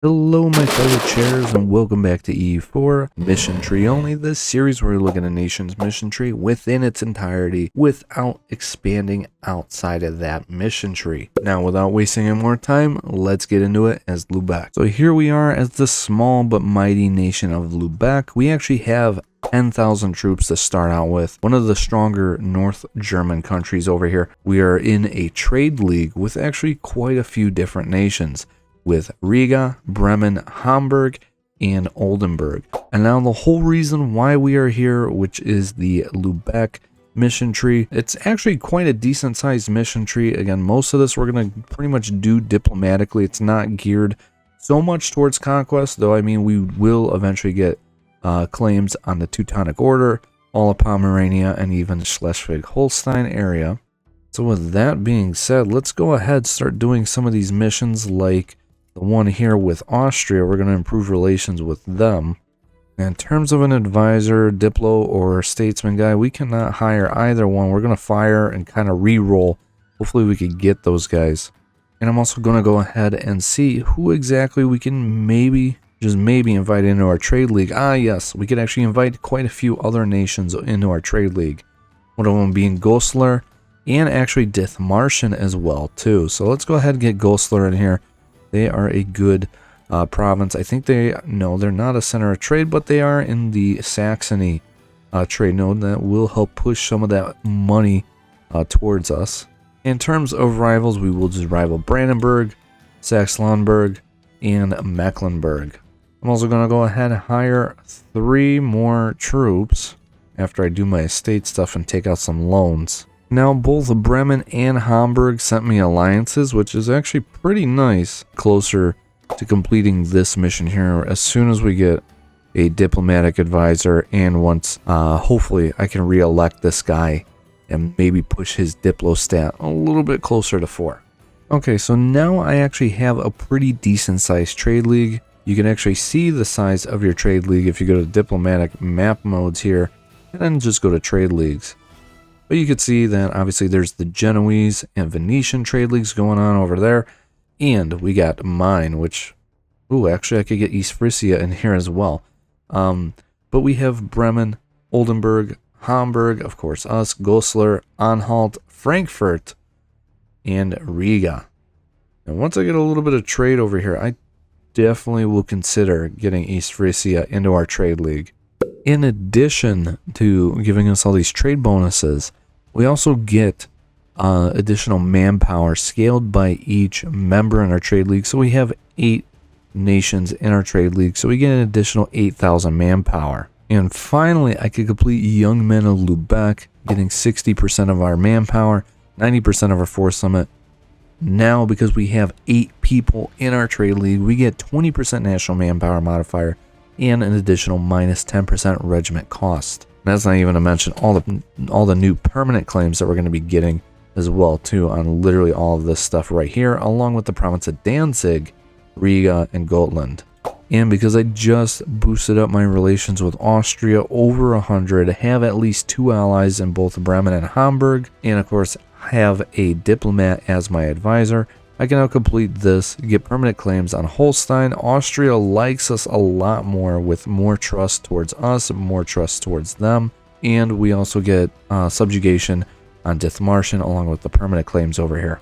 Hello my fellow chairs and welcome back to EU4 Mission Tree Only, this series where we look at a nation's mission tree within its entirety without expanding outside of that mission tree. Now without wasting any more time, let's get into it as Lubeck. So here we are as the small but mighty nation of Lubeck. We actually have 10,000 troops to start out with, one of the stronger North German countries over here. We are in a trade league with actually quite a few different nations, with Riga, Bremen, Hamburg, and Oldenburg. And now the whole reason why we are here, which is the Lubeck mission tree. It's actually quite a decent sized mission tree. Again, most of this we're going to pretty much do diplomatically. It's not geared so much towards conquest, though. I mean, we will eventually get claims on the Teutonic Order, all of Pomerania, and even Schleswig-Holstein area. So with that being said, let's go ahead and start doing some of these missions, like the one here with Austria. We're going to improve relations with them. In terms of an advisor, diplo, or statesman guy, we cannot hire either one. We're going to fire and kind of re-roll. Hopefully we could get those guys. And I'm also going to go ahead and see who exactly we can maybe, just maybe, invite into our trade league. Ah yes, we could actually invite quite a few other nations into our trade league. One of them being Goslar, and actually Dithmarschen as well too. So let's go ahead and get Goslar in here. They are a good province. I think they're not a center of trade, but they are in the Saxony trade node. That will help push some of that money towards us. In terms of rivals, we will just rival Brandenburg, Saxe-Lauenburg, and Mecklenburg. I'm also going to go ahead and hire 3 more troops after I do my estate stuff and take out some loans. Now, both Bremen and Hamburg sent me alliances, which is actually pretty nice, closer to completing this mission here as soon as we get a diplomatic advisor, and once, hopefully, I can re-elect this guy and maybe push his diplo stat a little bit closer to 4. Okay, so now I actually have a pretty decent sized trade league. You can actually see the size of your trade league if you go to diplomatic map modes here, and then just go to trade leagues. But you can see that obviously there's the Genoese and Venetian trade leagues going on over there. And we got mine, which, ooh, actually I could get East Frisia in here as well. But we have Bremen, Oldenburg, Hamburg, of course us, Goslar, Anhalt, Frankfurt, and Riga. And once I get a little bit of trade over here, I definitely will consider getting East Frisia into our trade league. In addition to giving us all these trade bonuses, we also get additional manpower scaled by each member in our trade league. So we have 8 nations in our trade league, so we get an additional 8,000 manpower. And finally, I could complete Young Men of Lubeck, getting 60% of our manpower, 90% of our force limit. Now, because we have 8 people in our trade league, we get 20% national manpower modifier and an additional minus 10% regiment cost. And that's not even to mention all the new permanent claims that we're going to be getting as well too on literally all of this stuff right here, along with the province of Danzig, Riga, and Gotland. And because I just boosted up my relations with Austria over 100, have at least 2 allies in both Bremen and Hamburg, and of course have a diplomat as my advisor, I can now complete this, get permanent claims on Holstein. Austria likes us a lot more, with more trust towards us, more trust towards them. And we also get subjugation on Dithmarschen along with the permanent claims over here.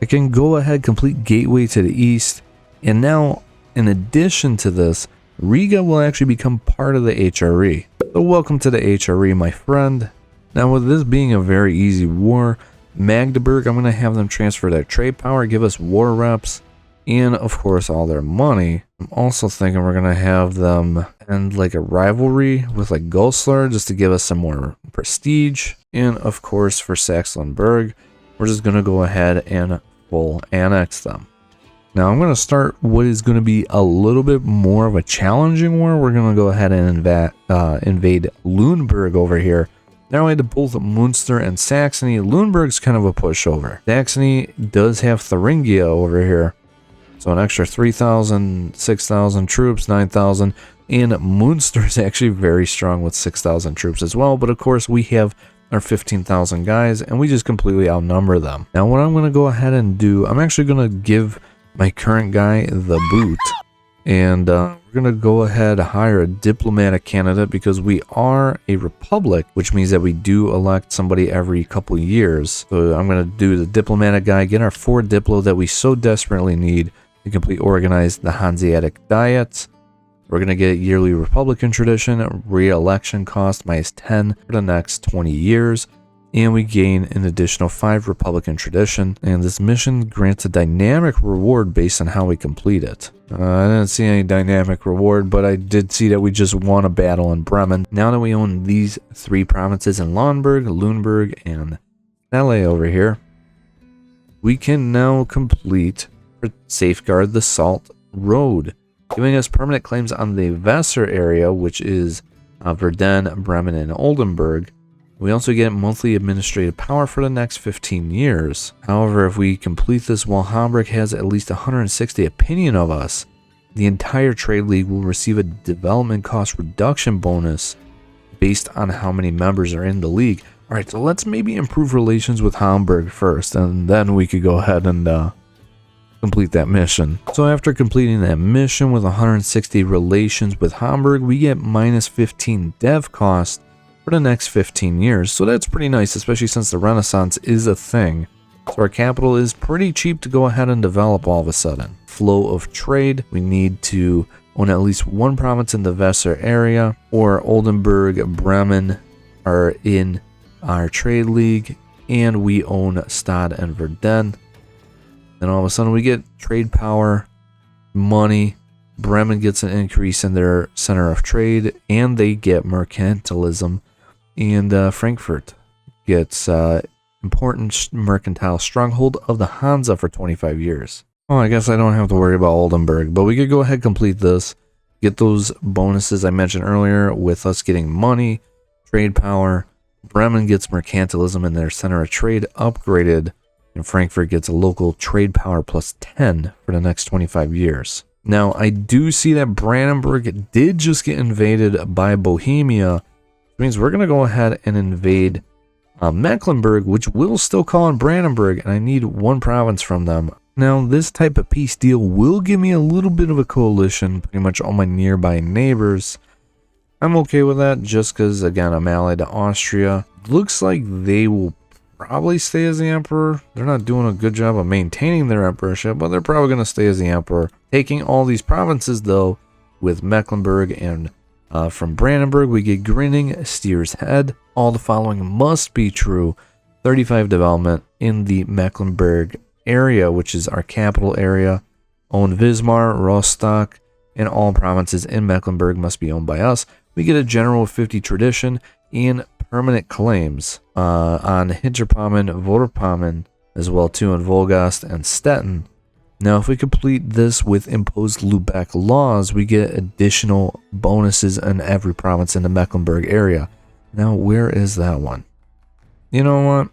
I can go ahead, complete Gateway to the east. And now, in addition to this, Riga will actually become part of the HRE. So welcome to the HRE, my friend. Now with this being a very easy war, Magdeburg, I'm going to have them transfer their trade power, give us war reps, and of course all their money. I'm also thinking we're going to have them end like a rivalry with like Goslar, just to give us some more prestige. And of course for Saxe-Lauenburg, we're just going to go ahead and full annex them. Now I'm going to start what is going to be a little bit more of a challenging war. We're going to go ahead and invade Lüneburg over here. Now I to both Munster and Saxony. Lüneburg's kind of a pushover. Saxony does have Thuringia over here, so an extra 3,000, 6,000 troops, 9,000. And Munster is actually very strong with 6,000 troops as well. But of course we have our 15,000 guys, and we just completely outnumber them. Now what I'm going to go ahead and do, I'm actually going to give my current guy the boot And we're going to go ahead and hire a diplomatic candidate because we are a republic, which means that we do elect somebody every couple years. So I'm going to do the diplomatic guy, get our 4 diplo that we so desperately need to complete organize the Hanseatic Diet. We're going to get yearly Republican tradition, re-election cost -10 for the next 20 years. And we gain an additional 5 Republican tradition, and this mission grants a dynamic reward based on how we complete it. I didn't see any dynamic reward, but I did see that we just won a battle in Bremen. Now that we own these 3 provinces in Lauenburg, Lüneburg, and Celle over here, we can now complete or safeguard the Salt Road, giving us permanent claims on the Weser area, which is Verden, Bremen, and Oldenburg. We also get monthly administrative power for the next 15 years. However, if we complete this while Hamburg has at least 160 opinion of us, the entire trade league will receive a development cost reduction bonus based on how many members are in the league. Alright, so let's maybe improve relations with Hamburg first, and then we could go ahead and complete that mission. So after completing that mission with 160 relations with Hamburg, we get -15 dev cost for the next 15 years. So that's pretty nice, especially since the Renaissance is a thing. So our capital is pretty cheap to go ahead and develop all of a sudden. Flow of trade, we need to own at least 1 province in the Weser area, or Oldenburg, Bremen are in our trade league, and we own Stade and Verden. Then all of a sudden we get trade power, money. Bremen gets an increase in their center of trade, and they get mercantilism. And Frankfurt gets important mercantile stronghold of the Hansa for 25 years. Oh, I guess I don't have to worry about Oldenburg, but we could go ahead and complete this. Get those bonuses I mentioned earlier with us getting money, trade power. Bremen gets mercantilism in their center of trade upgraded, and Frankfurt gets a local trade power +10 for the next 25 years. Now, I do see that Brandenburg did just get invaded by Bohemia, which means we're going to go ahead and invade Mecklenburg, which will still call on Brandenburg, and I need 1 province from them. Now, this type of peace deal will give me a little bit of a coalition, pretty much all my nearby neighbors. I'm okay with that, just because, again, I'm allied to Austria. Looks like they will probably stay as the emperor. They're not doing a good job of maintaining their emperorship, but they're probably going to stay as the emperor. Taking all these provinces, though, with Mecklenburg and from Brandenburg, we get Grinning, Steer's Head. All the following must be true. 35 development in the Mecklenburg area, which is our capital area. Own Wismar, Rostock, and all provinces in Mecklenburg must be owned by us. We get a general of 50 tradition and permanent claims on Hinterpommern, Vorpommern, as well too in Wolgast and Stettin. Now, if we complete this with imposed Lubeck laws, we get additional bonuses in every province in the Mecklenburg area. Now, where is that one? You know what?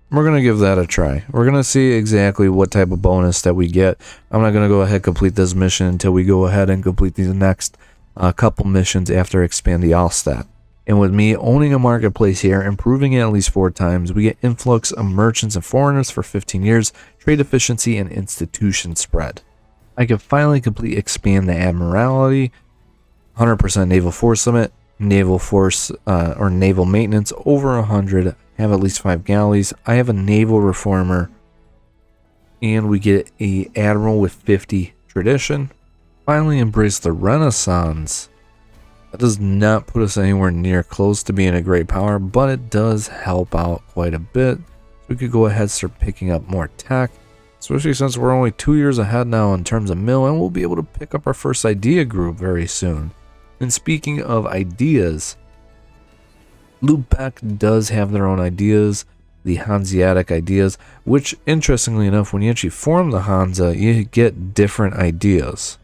We're going to give that a try. We're going to see exactly what type of bonus that we get. I'm not going to go ahead and complete this mission until we go ahead and complete these next couple missions after expand the Allstat. And with me owning a marketplace here, improving it at least 4 times, we get influx of merchants and foreigners for 15 years, trade efficiency, and institution spread. I can finally completely expand the Admiralty, 100% naval force limit, naval force or naval maintenance over 100, have at least 5 galleys. I have a naval reformer, and we get a admiral with 50 tradition. Finally embrace the Renaissance. That does not put us anywhere near close to being a great power, but it does help out quite a bit. So we could go ahead and start picking up more tech, especially since we're only 2 years ahead now in terms of mill, and we'll be able to pick up our first idea group very soon. And speaking of ideas, Lubeck does have their own ideas, the Hanseatic ideas, which interestingly enough, when you actually form the Hansa, you get different ideas.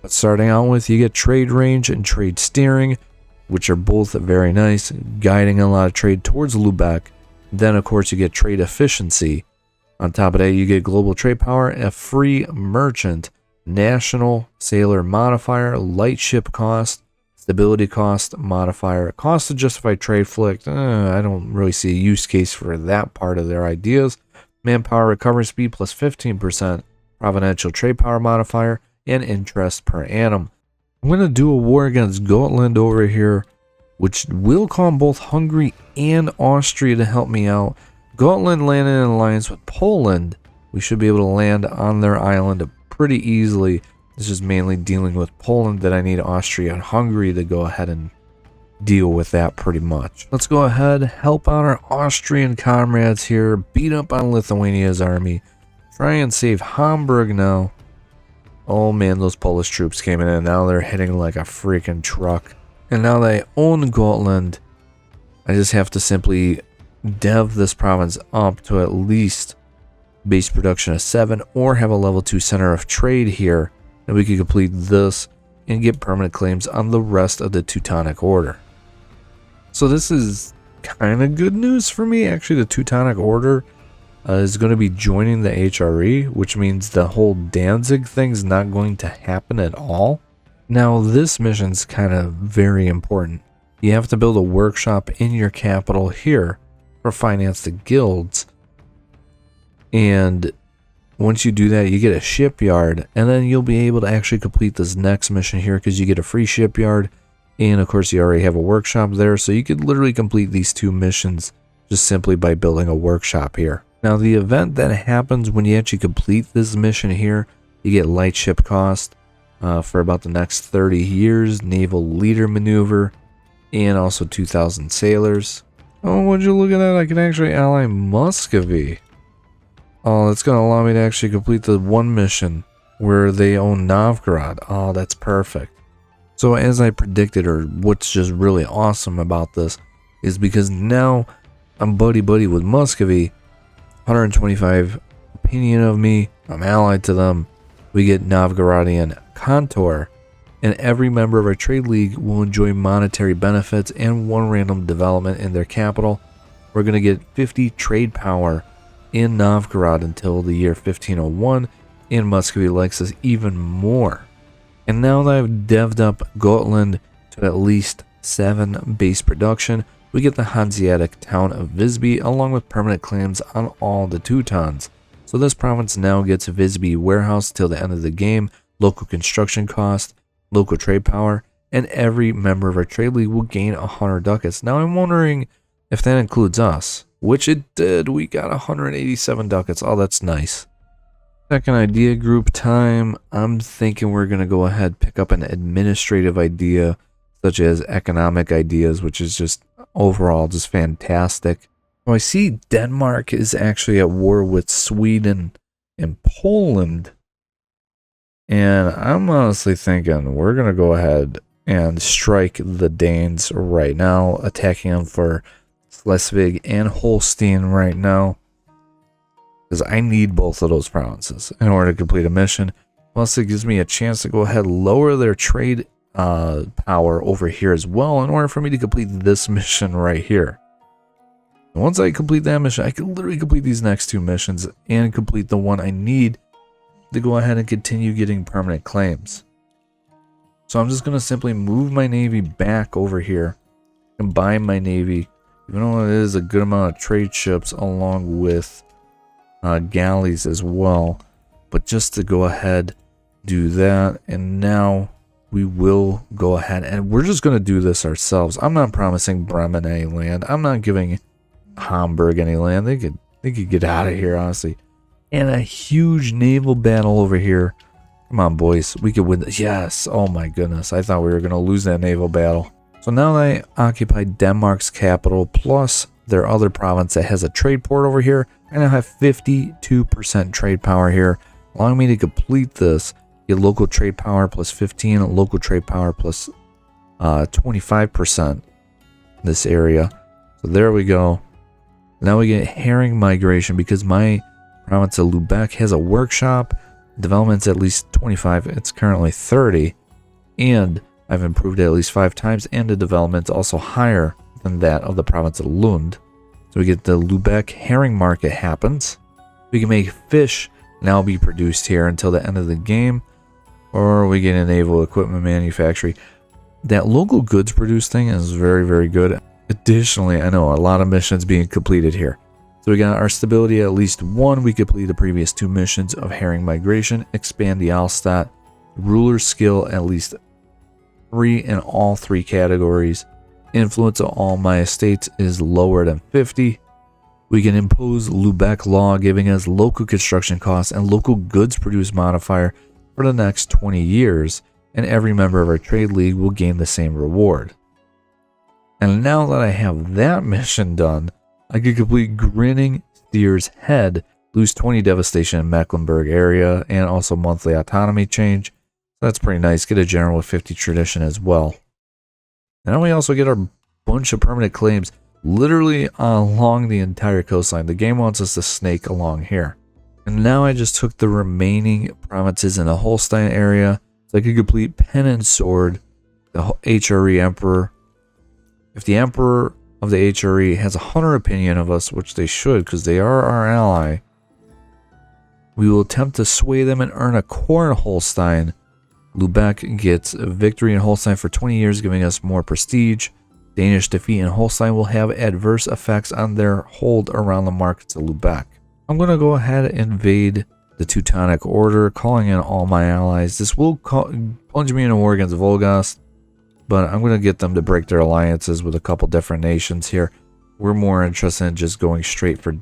But starting out with, you get trade range and trade steering, which are both very nice, guiding a lot of trade towards Lubeck. Then, of course, you get trade efficiency. On top of that, you get global trade power, a free merchant, national sailor modifier, light ship cost, stability cost modifier, cost to justify trade flick. I don't really see a use case for that part of their ideas. Manpower recovery speed plus 15%, providential trade power modifier, and interest per annum. I'm going to do a war against Gotland over here, which will call on both Hungary and Austria to help me out. Gotland landed in alliance with Poland. We should be able to land on their island pretty easily. It's just mainly dealing with Poland that I need Austria and Hungary to go ahead and deal with that pretty much. Let's go ahead, help out our Austrian comrades here, beat up on Lithuania's army, try and save Hamburg now. Oh man, those Polish troops came in and now they're hitting like a freaking truck. And now they own Gotland. I just have to simply dev this province up to at least base production of 7 or have a level 2 center of trade here. And we can complete this and get permanent claims on the rest of the Teutonic Order. So this is kind of good news for me. Actually, the Teutonic Order is going to be joining the HRE, which means the whole Danzig thing's not going to happen at all. Now, this mission's kind of very important. You have to build a workshop in your capital here for finance the guilds. And once you do that, you get a shipyard, and then you'll be able to actually complete this next mission here because you get a free shipyard. And of course, you already have a workshop there, so you could literally complete these 2 missions just simply by building a workshop here. Now, the event that happens when you actually complete this mission here, you get light ship cost for about the next 30 years, naval leader maneuver, and also 2,000 sailors. Oh, would you look at that? I can actually ally Muscovy. Oh, that's going to allow me to actually complete the one mission where they own Novgorod. Oh, that's perfect. So as I predicted, or what's just really awesome about this, is because now I'm buddy-buddy with Muscovy, 125 opinion of me, I'm allied to them, we get Novgorodian Contour, and every member of our trade league will enjoy monetary benefits and 1 random development in their capital. We're going to get 50 trade power in Novgorod until the year 1501, and Muscovy likes us even more. And now that I've devved up Gotland to at least 7 base production, we get the Hanseatic town of Visby along with permanent claims on all the Teutons. So this province now gets Visby warehouse till the end of the game, local construction cost, local trade power, and every member of our trade league will gain 100 ducats. Now I'm wondering if that includes us, which it did. We got 187 ducats. Oh, that's nice. Second idea group time. I'm thinking we're going to go ahead pick up an administrative idea such as economic ideas, which is just overall just fantastic. Well, I see Denmark is actually at war with Sweden and Poland. And I'm honestly thinking we're going to go ahead and strike the Danes right now, attacking them for Schleswig and Holstein right now. Because I need both of those provinces in order to complete a mission. Plus, it gives me a chance to go ahead and lower their trade power over here as well in order for me to complete this mission right here. And once I complete that mission, I can literally complete these next 2 missions and complete the one I need to go ahead and continue getting permanent claims. So I'm just going to simply move my navy back over here, combine my navy, even though it is a good amount of trade ships along with galleys as well, but just to go ahead, do that. And now we will go ahead and we're just going to do this ourselves. I'm not promising Bremen any land. I'm not giving Hamburg any land. They could get out of here, honestly. And a huge naval battle over here. Come on, boys, we could win this. Yes. Oh my goodness, I thought we were going to lose that naval battle. So now that I occupy Denmark's capital plus their other province that has a trade port over here, I now have 52% trade power here, allowing me to complete this. Get local trade power plus 15, local trade power plus 25% in this area. So there we go. Now we get herring migration because my province of Lubeck has a workshop. Development's at least 25. It's currently 30. And I've improved it at least 5 times. And the development's also higher than that of the province of Lund. So we get the Lubeck herring market happens. We can make fish now be produced here until the end of the game. Or we get a naval equipment manufactory. That local goods produced thing is very, very good. Additionally, I know a lot of missions being completed here. So we got our stability at least 1. We complete the previous 2 missions of herring migration, expand the Alstat. ruler skill at least 3 in all 3 categories. Influence of all my estates is lower than 50. We can impose Lubeck law, giving us local construction costs and local goods produced modifier for the next 20 years, and every member of our trade league will gain the same reward. And now that I have that mission done, I can complete Grinning Steer's Head, lose 20 devastation in Mecklenburg area, and also monthly autonomy change. That's pretty nice. Get a general with 50 tradition as well. And then we also get our bunch of permanent claims literally along the entire coastline. The game wants us to snake along here. And now I just took the remaining provinces in the Holstein area, so I could complete Pen and Sword, the HRE Emperor. If the Emperor of the HRE has a hunter opinion of us, which they should because they are our ally, we will attempt to sway them and earn a core in Holstein. Lubeck gets a victory in Holstein for 20 years, giving us more prestige. Danish defeat in Holstein will have adverse effects on their hold around the markets of Lubeck. I'm going to go ahead and invade the Teutonic Order, calling in all my allies. This will plunge me in a war against Volgast, but I'm going to get them to break their alliances with a couple different nations here. We're more interested in just going straight for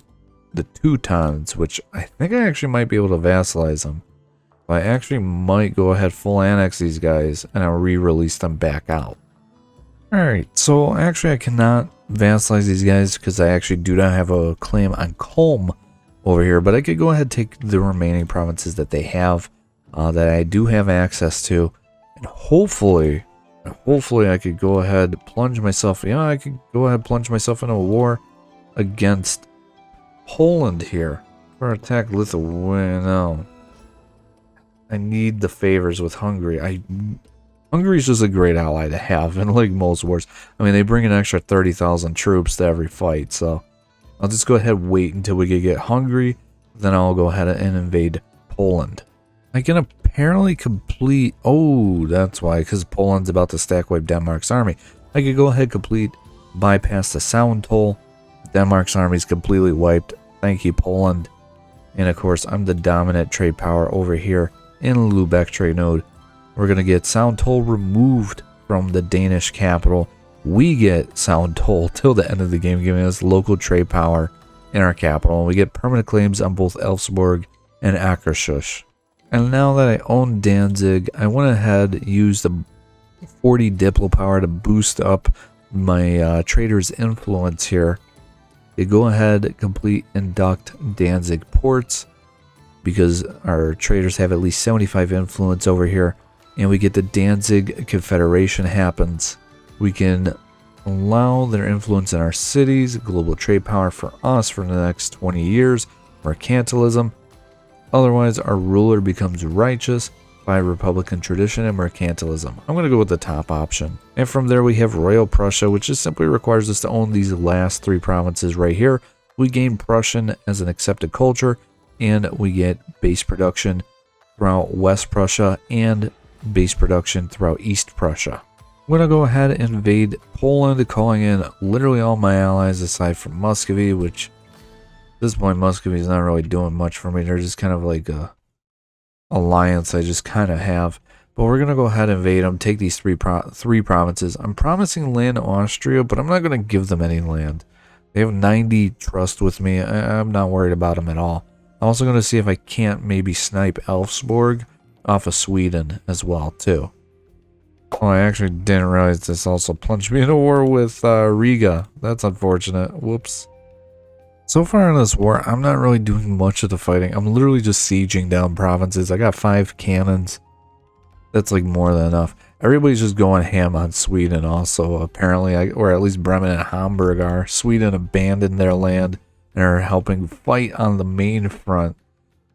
the Teutons, which I think I actually might be able to vassalize them. I actually might go ahead full annex these guys and I'll re-release them back out. Alright, so actually I cannot vassalize these guys because I actually do not have a claim on Culm over here, but I could go ahead and take the remaining provinces that they have, that I do have access to, and hopefully I could go ahead and plunge myself, I could go ahead and plunge myself into a war against Poland here, or attack Lithuania. No. I need the favors with Hungary. Hungary's just a great ally to have in like most wars. I mean, they bring an extra 30,000 troops to every fight, so I'll just go ahead and wait until we can get Hungary, then I'll go ahead and invade Poland. I can apparently complete... Oh, that's why, because Poland's about to stack wipe Denmark's army. I could go ahead and complete bypass the sound toll. Denmark's army is completely wiped. Thank you, Poland. And of course, I'm the dominant trade power over here in Lubeck trade node. We're going to get sound toll removed from the Danish capital. We get sound toll till the end of the game, giving us local trade power in our capital. And we get permanent claims on both Elfsborg and Akershus. And now that I own Danzig, I went ahead and used the 40 Diplo power to boost up my trader's influence here. You go ahead, complete induct Danzig ports, because our traders have at least 75 influence over here, and we get the Danzig Confederation happens. We can allow their influence in our cities, global trade power for us for the next 20 years, mercantilism. Otherwise, our ruler becomes righteous by Republican tradition and mercantilism. I'm going to go with the top option. And from there we have Royal Prussia, which just simply requires us to own these last 3 provinces right here. We gain Prussian as an accepted culture, and we get base production throughout West Prussia and base production throughout East Prussia. I'm going to go ahead and invade Poland, calling in literally all my allies aside from Muscovy, which at this point Muscovy is not really doing much for me. They're just kind of like a alliance I just kind of have. But we're going to go ahead and invade them, take these three provinces. I'm promising land to Austria, but I'm not going to give them any land. They have 90 trust with me. I'm not worried about them at all. I'm also going to see if I can't maybe snipe Elfsborg off of Sweden as well, too. Oh, I actually didn't realize this also plunged me into war with Riga. That's unfortunate. Whoops. So far in this war, I'm not really doing much of the fighting. I'm literally just sieging down provinces. I got 5 cannons. That's like more than enough. Everybody's just going ham on Sweden also, apparently. Or at least Bremen and Hamburg are. Sweden abandoned their land and are helping fight on the main front.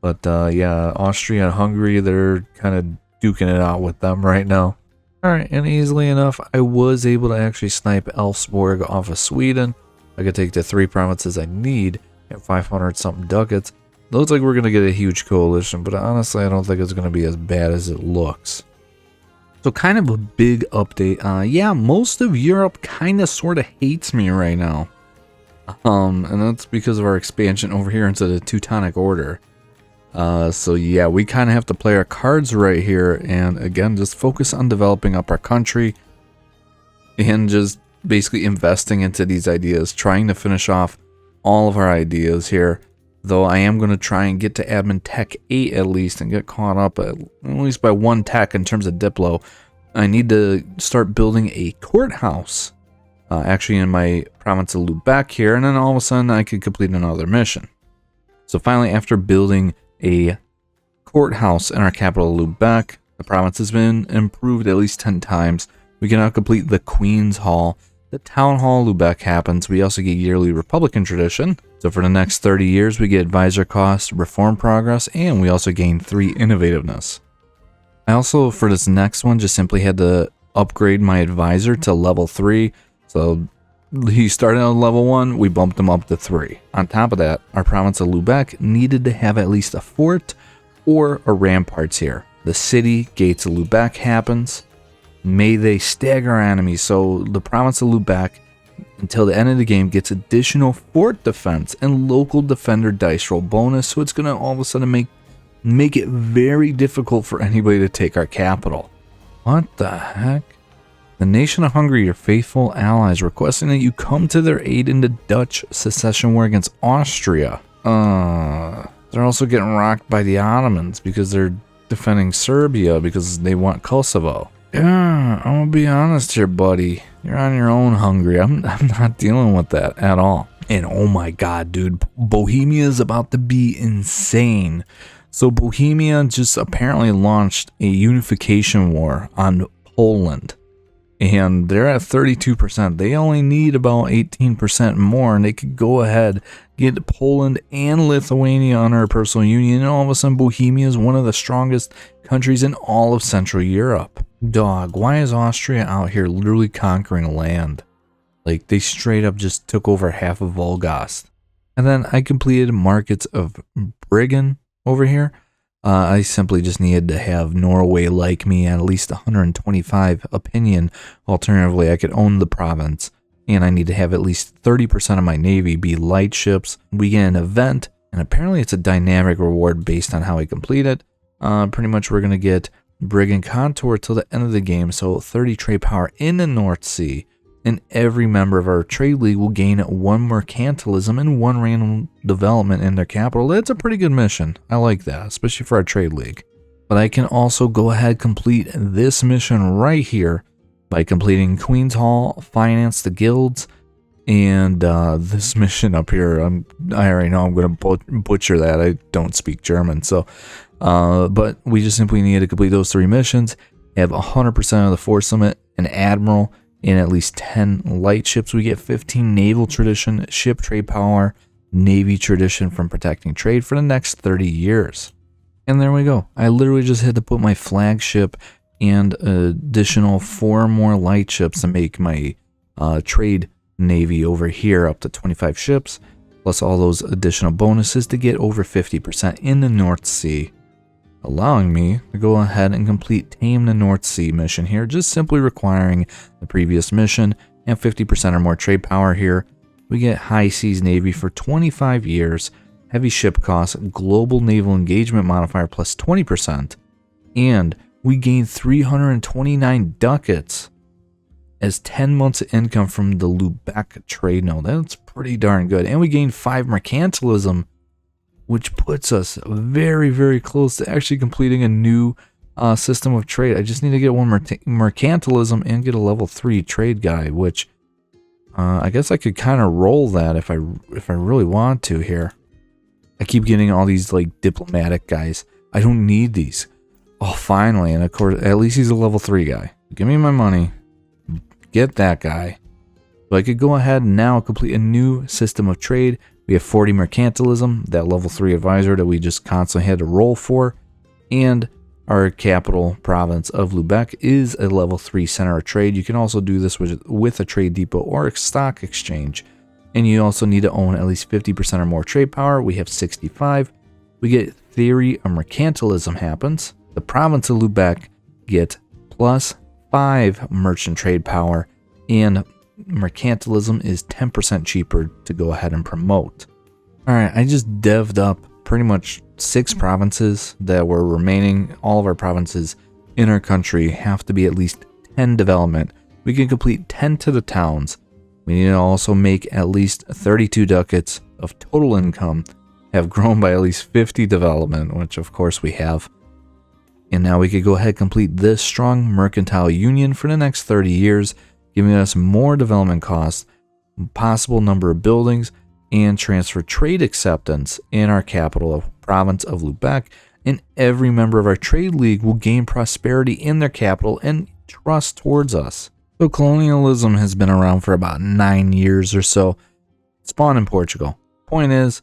But yeah, Austria and Hungary, they're kind of duking it out with them right now. Alright, and easily enough, I was able to actually snipe Elfsborg off of Sweden. I could take the 3 provinces I need and 500 something ducats. Looks like we're going to get a huge coalition, but honestly I don't think it's going to be as bad as it looks. So kind of a big update. Yeah, most of Europe kind of sort of hates me right now. And that's because of our expansion over here into the Teutonic Order. So yeah, we kind of have to play our cards right here, and again, just focus on developing up our country and just basically investing into these ideas, trying to finish off all of our ideas here. Though I am going to try and get to admin tech 8 at least and get caught up at least by 1 tech in terms of Diplo. I need to start building a courthouse actually in my province of Lubeck here, and then all of a sudden I could complete another mission. So finally, after building a courthouse in our capital Lubeck, the province has been improved at least 10 times. We can now complete the Queen's Hall. The Town Hall Lubeck happens. We also get yearly Republican tradition. So for the next 30 years, we get advisor costs, reform progress, and we also gain 3 innovativeness. I also, for this next one, just simply had to upgrade my advisor to level 3. So he started on level 1, we bumped him up to 3. On top of that, our province of Lubeck needed to have at least a fort or a ramparts here. The city gates of Lubeck happens. May they stagger our enemies. So the province of Lubeck, until the end of the game, gets additional fort defense and local defender dice roll bonus. So it's going to all of a sudden make it very difficult for anybody to take our capital. What the heck? The nation of Hungary, your faithful allies, requesting that you come to their aid in the Dutch secession war against Austria. They're also getting rocked by the Ottomans because they're defending Serbia because they want Kosovo. Yeah, I'm gonna be honest here, buddy. You're on your own, Hungary. I'm not dealing with that at all. And oh my god, dude, Bohemia is about to be insane. So Bohemia just apparently launched a unification war on Poland. And they're at 32%. They only need about 18% more, and they could go ahead, get Poland and Lithuania under a personal union, and all of a sudden Bohemia is one of the strongest countries in all of Central Europe. Dog, why is Austria out here literally conquering land? Like, they straight up just took over half of Volgast. And then I completed markets of Briggen over here. I simply just needed to have Norway like me at least 125 opinion. Alternatively, I could own the province, and I need to have at least 30% of my navy be light ships. We get an event, and apparently it's a dynamic reward based on how we complete it. Pretty much we're going to get Briggen Contour till the end of the game, so 30 trade power in the North Sea. And every member of our trade league will gain 1 mercantilism and 1 random development in their capital. That's a pretty good mission. I like that, especially for our trade league. But I can also go ahead and complete this mission right here by completing Queen's Hall, finance the guilds, and this mission up here. I already know I'm going to butcher that. I don't speak German, so but we just simply need to complete those 3 missions, have 100% of the force limit, an admiral, and at least 10 light ships. We get 15 naval tradition, ship trade power, navy tradition from protecting trade for the next 30 years. And there we go. I literally just had to put my flagship and additional 4 more light ships to make my trade navy over here up to 25 ships, plus all those additional bonuses to get over 50% in the North Sea, allowing me to go ahead and complete Tame the North Sea mission here, just simply requiring the previous mission and 50% or more trade power here. We get High Seas Navy for 25 years, heavy ship costs, global naval engagement modifier plus 20%, and we gain 329 ducats as 10 months of income from the Lubeck trade node. That's pretty darn good. And we gain 5 mercantilism, which puts us very, very close to actually completing a new system of trade. I just need to get 1 mercantilism and get a level 3 trade guy, which I guess I could kind of roll that if I really want to here. I keep getting all these like diplomatic guys. I don't need these. Oh, finally, and of course, at least he's a level 3 guy. Give me my money. Get that guy. So I could go ahead and now complete a new system of trade. We have 40 mercantilism, that level 3 advisor that we just constantly had to roll for, and our capital province of Lubeck is a level 3 center of trade. You can also do this with a trade depot or a stock exchange, and you also need to own at least 50% or more trade power. We have 65. We get theory of mercantilism happens. The province of Lubeck get plus 5 merchant trade power, and mercantilism is 10% cheaper to go ahead and promote. Alright, I just devved up pretty much 6 provinces that were remaining. All of our provinces in our country have to be at least 10 development. We can complete 10 to the towns. We need to also make at least 32 ducats of total income, have grown by at least 50 development, which of course we have. And now we could go ahead and complete this strong mercantile union for the next 30 years, giving us more development costs, possible number of buildings, and transfer trade acceptance in our capital province of Lubeck. And every member of our trade league will gain prosperity in their capital and trust towards us. So colonialism has been around for about 9 years or so. Spawned in Portugal. Point is,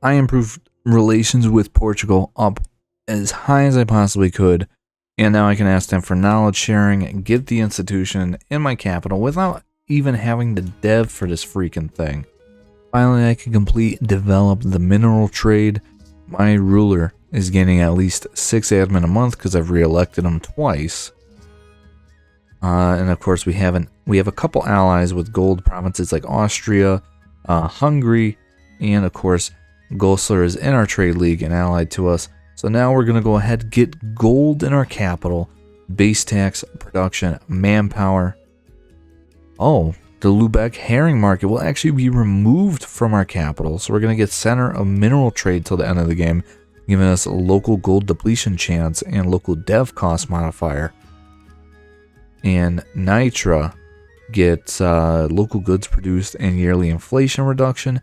I improved relations with Portugal up as high as I possibly could, and now I can ask them for knowledge sharing and get the institution in my capital without even having to dev for this freaking thing. Finally, I can develop the mineral trade. My ruler is getting at least 6 admin a month because I've re-elected him twice. And of course, we have a couple allies with gold provinces like Austria, Hungary, and of course, Goslar is in our trade league and allied to us. So now we're going to go ahead and get gold in our capital, base tax, production, manpower. Oh, the Lubeck herring market will actually be removed from our capital. So we're going to get center of mineral trade till the end of the game, giving us a local gold depletion chance and local dev cost modifier. And Nitra gets local goods produced and yearly inflation reduction.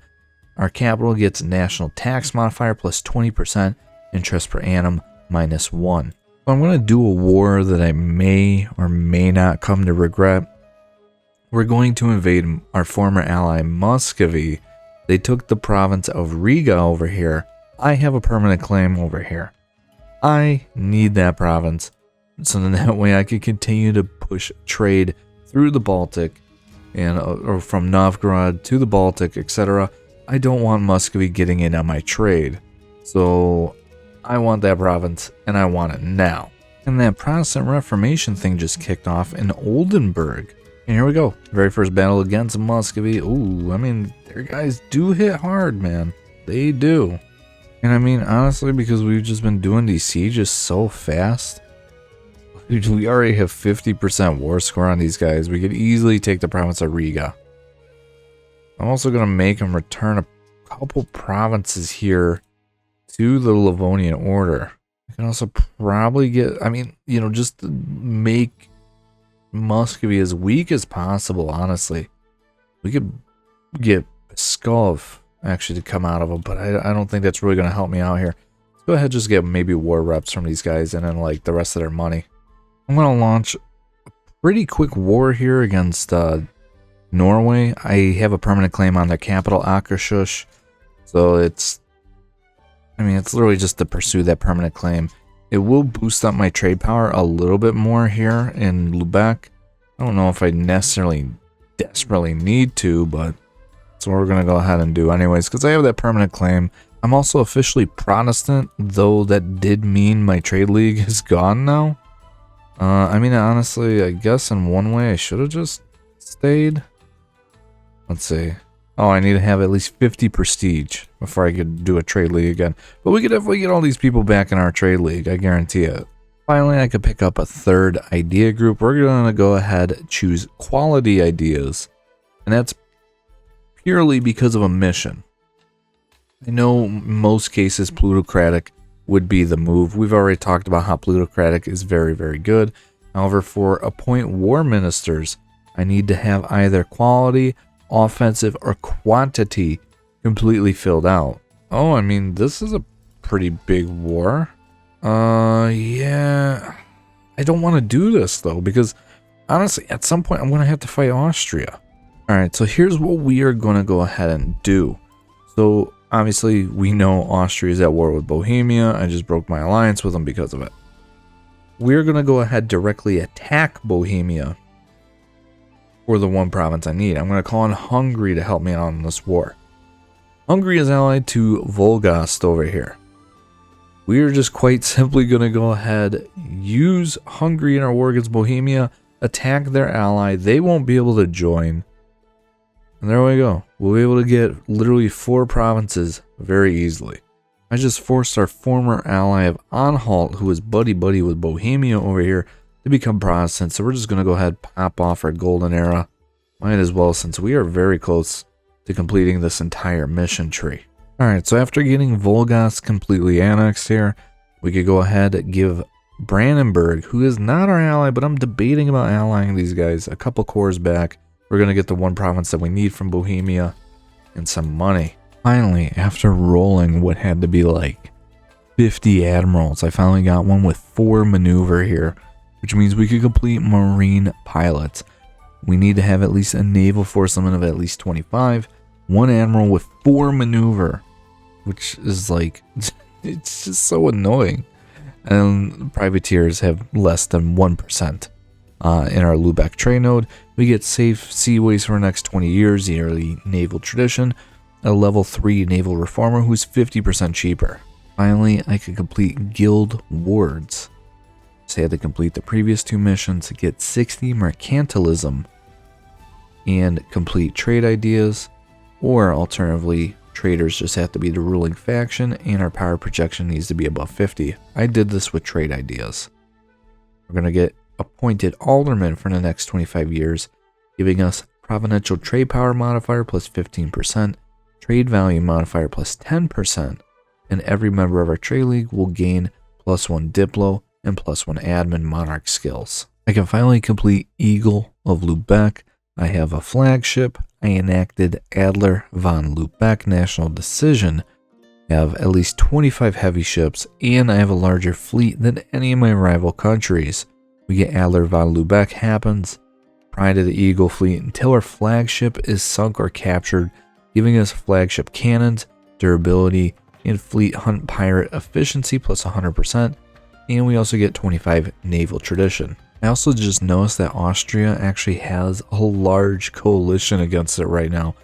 Our capital gets national tax modifier plus 20%, interest per annum -1. So I'm going to do a war that I may or may not come to regret. We're going to invade our former ally Muscovy. They took the province of Riga over here. I have a permanent claim over here. I need that province, so then that way I can continue to push trade through the Baltic and or from Novgorod to the Baltic, etc. I don't want Muscovy getting in on my trade. So I want that province and I want it now. And that Protestant Reformation thing just kicked off in Oldenburg. And here we go. Very first battle against Muscovy. Ooh, I mean, their guys do hit hard, man. They do. And I mean, honestly, because we've just been doing these sieges so fast, we already have 50% war score on these guys. We could easily take the province of Riga. I'm also going to make them return a couple provinces here to the Livonian Order. I can also probably get, I mean, you know, just to make Muscovy as weak as possible, honestly. We could get Pskov actually to come out of them, but I don't think that's really going to help me out here. Let's go ahead and just get maybe war reps from these guys and then like the rest of their money. I'm going to launch a pretty quick war here against Norway. I have a permanent claim on their capital, Akershus. So it's literally just to pursue that permanent claim. It will boost up my trade power a little bit more here in Lubeck. I don't know if I necessarily desperately need to, but that's what we're going to go ahead and do anyways, because I have that permanent claim. I'm also officially Protestant, though that did mean my trade league is gone now. I mean, honestly, I guess in one way I should have just stayed. Let's see. Oh, I need to have at least 50 prestige before I could do a trade league again. But we could definitely get all these people back in our trade league, I guarantee it. Finally, I could pick up a third idea group. We're going to go ahead and choose quality ideas. And that's purely because of a mission. I know in most cases plutocratic would be the move. We've already talked about how plutocratic is very, very good. However, for appoint war ministers, I need to have either quality, offensive, or quantity completely filled out. Oh, I mean, this is a pretty big war. Yeah. I don't want to do this, though, because honestly, at some point, I'm going to have to fight Austria. Alright, so here's what we are going to go ahead and do. So, obviously, we know Austria is at war with Bohemia. I just broke my alliance with them because of it. We're going to go ahead directly attack Bohemia for the one province I need. I'm going to call on Hungary to help me out in this war. Hungary is allied to Volgast over here. We are just quite simply going to go ahead, use Hungary in our war against Bohemia, attack their ally. They won't be able to join. And there we go. We'll be able to get literally 4 provinces very easily. I just forced our former ally of Anhalt, who is buddy-buddy with Bohemia over here, to become Protestant. So we're just going to go ahead and pop off our golden era. Might as well, since we are very close to completing this entire mission tree. Alright, so after getting Volgas completely annexed here, we could go ahead and give Brandenburg, who is not our ally, but I'm debating about allying these guys, a couple cores back. We're going to get the one province that we need from Bohemia and some money. Finally, after rolling what had to be like 50 admirals, I finally got one with 4 maneuver here, which means we could complete marine pilots. We need to have at least a naval force limit of at least 25, 1 admiral with 4 maneuver, which is like, it's just so annoying. And privateers have less than 1%. In our Lubeck trade node, we get safe seaways for the next 20 years, yearly naval tradition, a level 3 naval reformer who's 50% cheaper. Finally, I could complete guild wards. So I had to complete the previous 2 missions to get 60 mercantilism and complete trade ideas, or alternatively, traders just have to be the ruling faction and our power projection needs to be above 50. I did this with trade ideas. We're going to get appointed aldermen for the next 25 years, giving us provincial trade power modifier plus 15%, trade value modifier plus 10%, and every member of our trade league will gain plus 1 diplo and plus 1 admin monarch skills. I can finally complete Eagle of Lubeck. I have a flagship. I enacted Adler von Lubeck national decision. I have at least 25 heavy ships, and I have a larger fleet than any of my rival countries. We get Adler von Lubeck happens, Pride of the Eagle fleet until our flagship is sunk or captured, giving us flagship cannons, durability, and fleet hunt pirate efficiency plus 100%, and we also get 25 naval tradition. I also just noticed that Austria actually has a large coalition against it right now.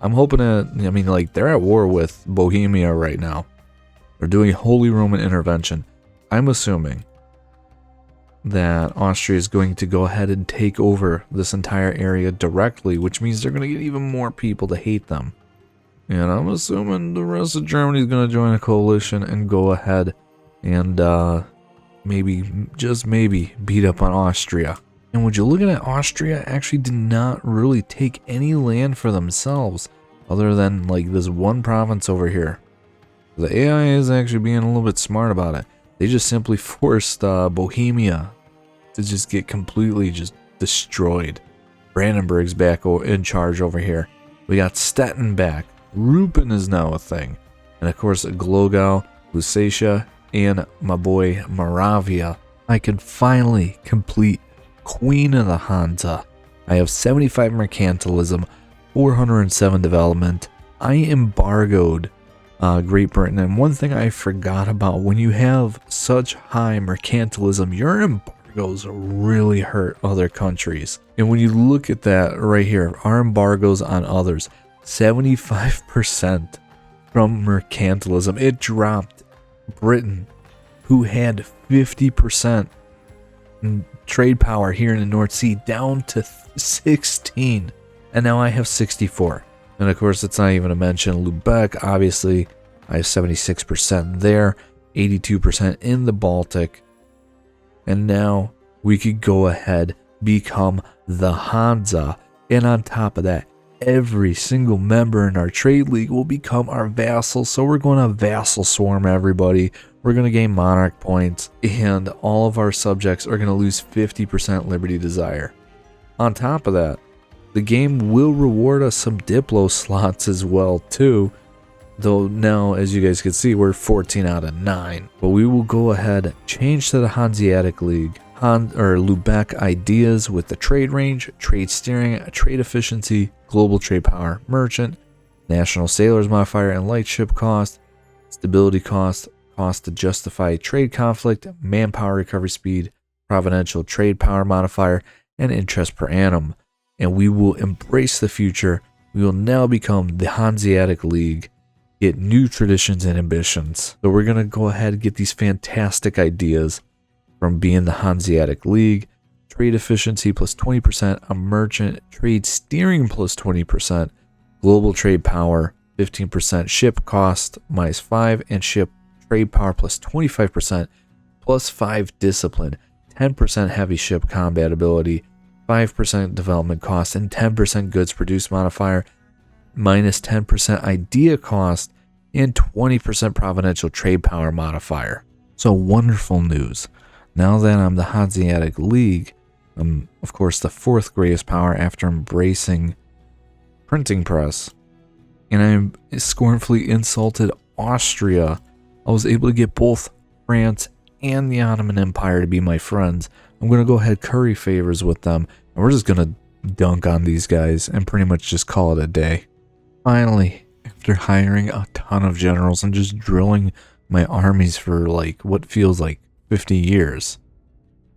I'm hoping that, I mean, like, they're at war with Bohemia right now. They're doing Holy Roman intervention. I'm assuming that Austria is going to go ahead and take over this entire area directly, which means they're going to get even more people to hate them. And I'm assuming the rest of Germany is going to join a coalition and go ahead and maybe, just maybe, beat up on Austria. And would you look at it, Austria actually did not really take any land for themselves other than like this one province over here. The AI is actually being a little bit smart about it. They just simply forced Bohemia to just get completely just destroyed. Brandenburg's back in charge over here. We got Stettin back. Rupin is now a thing. And of course, Glogau, Lusatia, and my boy Moravia. I can finally complete Queen of the Hansa. I have 75 mercantilism, 407 development. I embargoed Great Britain, and one thing I forgot about, when you have such high mercantilism, your embargoes really hurt other countries. And when you look at that right here, our embargoes on others, 75% from mercantilism. It dropped Britain, who had 50% trade power here in the North Sea, down to 16, and now I have 64. And of course, it's not even to mention Lubeck. Obviously, I have 76% there, 82% in the Baltic, and now we could go ahead, become the Hansa, and on top of that, every single member in our trade league will become our vassal. So we're going to vassal swarm everybody. We're going to gain monarch points, and all of our subjects are going to lose 50% liberty desire. On top of that, the game will reward us some Diplo slots as well too. Though now, as you guys can see, we're 14 out of 9. But we will go ahead, change to the Hanseatic League. Lubeck ideas with the trade range, trade steering, trade efficiency, global trade power, merchant, national sailors modifier and light ship cost, stability cost, cost to justify trade conflict, manpower recovery speed, providential trade power modifier, and interest per annum. And we will embrace the future. We will now become the Hanseatic League, get new traditions and ambitions. So we're going to go ahead and get these fantastic ideas from being the Hanseatic League. Trade efficiency plus 20%, a merchant, trade steering plus 20%, global trade power 15%, ship cost minus 5, and ship trade power plus 25%, plus 5 discipline, 10% heavy ship combat ability, 5% development cost, and 10% goods produced modifier, minus 10% idea cost, and 20% providential trade power modifier. So wonderful news. Now that I'm the Hanseatic League, I'm of course the 4th greatest power after embracing printing press, and I scornfully insulted Austria. I was able to get both France and the Ottoman Empire to be my friends. I'm going to go ahead curry favors with them, and we're just going to dunk on these guys and pretty much just call it a day. Finally, after hiring a ton of generals and just drilling my armies for like what feels like 50 years,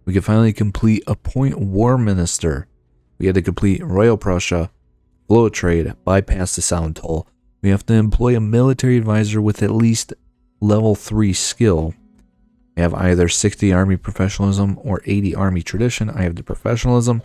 we could finally complete appoint war minister. We had to complete Royal Prussia, flow trade, bypass the sound toll. We have to employ a military advisor with at least level 3 skill. I have either 60 army professionalism or 80 army tradition. I have the professionalism,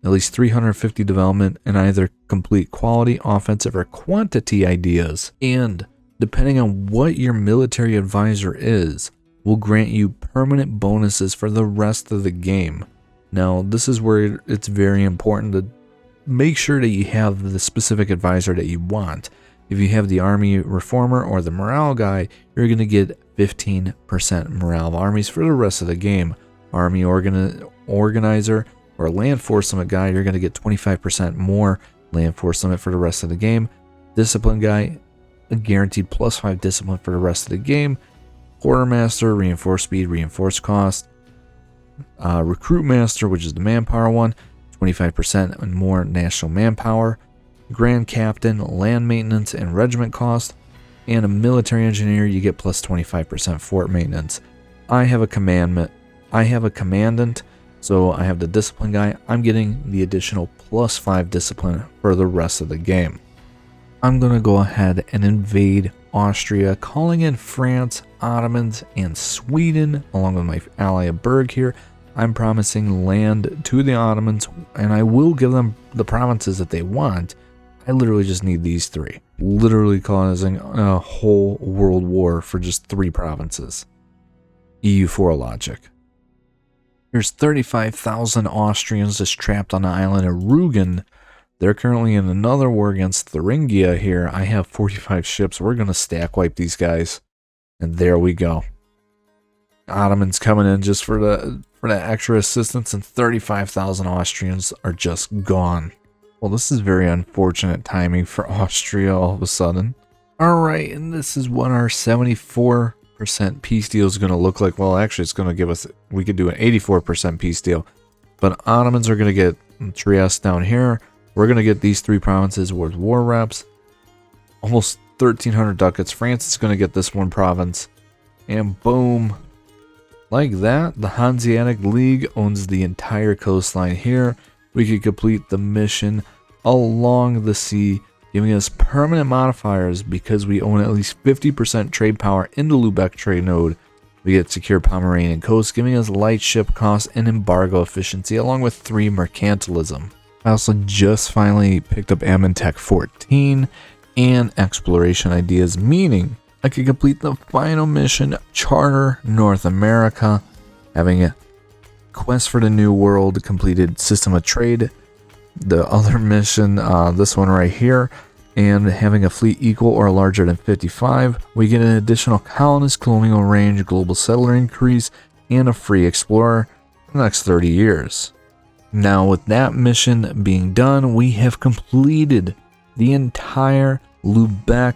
at least 350 development, and either complete quality, offensive, or quantity ideas. And depending on what your military advisor is, will grant you permanent bonuses for the rest of the game. Now, this is where it's very important to make sure that you have the specific advisor that you want. If you have the army reformer or the morale guy, you're going to get 15% morale of armies for the rest of the game. Army organizer or land force summit guy, you're going to get 25% more land force summit for the rest of the game. Discipline guy, a guaranteed plus 5 discipline for the rest of the game. Quartermaster, reinforced speed, reinforced cost. Recruit master, which is the manpower one, 25% and more national manpower. Grand captain, land maintenance and regiment cost. And a military engineer, you get plus 25% fort maintenance. I have a commandant, so I have the discipline guy. I'm getting the additional plus 5 discipline for the rest of the game. I'm going to go ahead and invade Austria, calling in France, Ottomans, and Sweden, along with my ally of Berg here. I'm promising land to the Ottomans, and I will give them the provinces that they want. I literally just need these 3. Literally causing a whole world war for just 3 provinces. EU4 logic. There's 35,000 Austrians just trapped on the island of Rügen. They're currently in another war against Thuringia here. I have 45 ships. We're going to stack wipe these guys. And there we go. Ottomans coming in just for the extra assistance, and 35,000 Austrians are just gone. Well, this is very unfortunate timing for Austria all of a sudden. Alright, and this is what our 74% peace deal is going to look like. Well, actually, it's going to give us, we could do an 84% peace deal. But Ottomans are going to get Trieste down here. We're going to get these 3 provinces with war reps. Almost 1,300 ducats. France is going to get this 1 province. And boom. Like that, the Hanseatic League owns the entire coastline here. We could complete the mission along the sea, giving us permanent modifiers because we own at least 50% trade power in the Lubeck trade node. We get secure Pomeranian coast, giving us light ship costs and embargo efficiency, along with 3 mercantilism. I also just finally picked up Amintech 14 and exploration ideas, meaning I could complete the final mission, Charter North America, having a quest for the New World completed, system of trade, the other mission, this one right here, and having a fleet equal or larger than 55. We get an additional colonist, colonial range, global settler increase, and a free explorer for the next 30 years. Now, with that mission being done, we have completed the entire Lubeck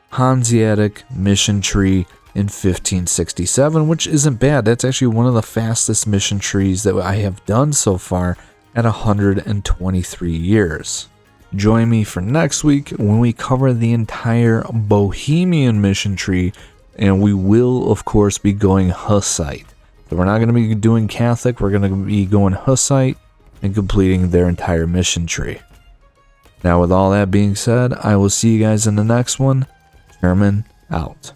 Hanseatic mission tree in 1567, which isn't bad. That's actually one of the fastest mission trees that I have done so far at 123 years. Join me for next week when we cover the entire Bohemian mission tree, and we will, of course, be going Hussite. So we're not going to be doing Catholic, we're going to be going Hussite and completing their entire mission tree. Now, with all that being said, I will see you guys in the next one. German out.